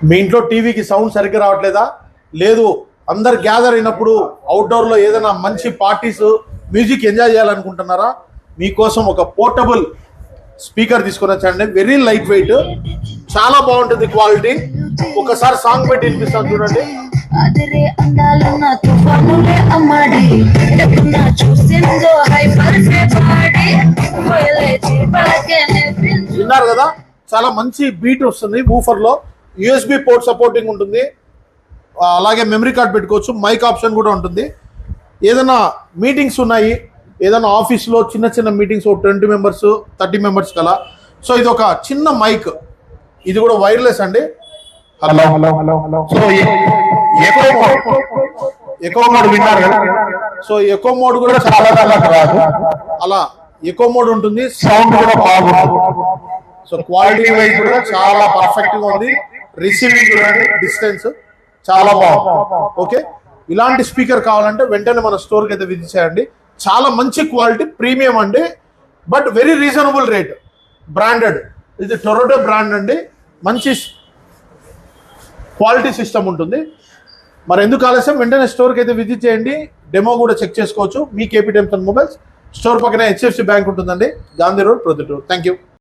మీ ఇంట్లో టీవీకి సౌండ్ సరిగ్గా రావట్లేదా? లేదు, అందరు గ్యాదర్ అయినప్పుడు అవుట్డోర్లో ఏదైనా మంచి పార్టీస్ మ్యూజిక్ ఎంజాయ్ చేయాలనుకుంటున్నారా? మీకోసం ఒక పోర్టబుల్ స్పీకర్ తీసుకొని వచ్చండి. వెరీ లైట్ వెయిట్, చాలా బాగుంటుంది క్వాలిటీ. ఒకసారి సాంగ్ పెట్టి వినిపిస్తాను చూడండి. విన్నారు కదా, చాలా మంచి బీట్ వస్తుంది. ఊఫర్లో యూఎస్బి పోర్ట్ సపోర్టింగ్ ఉంటుంది, అలాగే మెమరీ కార్డ్ పెట్టుకోవచ్చు, మైక్ ఆప్షన్ కూడా ఉంటుంది. ఏదైనా మీటింగ్స్ ఉన్నాయి, ఏదైనా ఆఫీస్లో చిన్న చిన్న మీటింగ్స్ 20 మెంబర్స్ 30 మెంబర్స్ కలా, సో ఇది ఒక చిన్న మైక్, ఇది కూడా వైర్లెస్ అండి. Hello hello hello hello. So echo mode విన్నారు కదా, సో ఎకో మోడ్ కూడా చాలా రాదు, అలా ఎకో మోడ్ ఉంటుంది. సౌండ్ కూడా బాగుంటుంది. సో క్వాలిటీ వైజ్ కూడా చాలా పర్ఫెక్ట్ గా ఉంది. రిసీవింగ్ చూడండి, డిస్టెన్స్ చాలా బాగుంది. ఓకే, ఇలాంటి స్పీకర్ కావాలంటే వెంటనే మన స్టోర్కి అయితే విజిట్ చేయండి. చాలా మంచి క్వాలిటీ, ప్రీమియం అండి, but very reasonable rate. Branded, ఇది టొరొటో బ్రాండ్ అండి, మంచి క్వాలిటీ సిస్టమ్ ఉంటుంది. మరి ఎందుకు ఆలస్యం, వెంటనే స్టోర్కి అయితే విజిట్ చేయండి. డెమో కూడా చెక్ చేసుకోవచ్చు. మీ కేపీ టెంప్సన్ మొబైల్స్ స్టోర్ పక్కన HFC బ్యాంక్ ఉంటుందండి, Gandhi road, Proddatur. Thank you.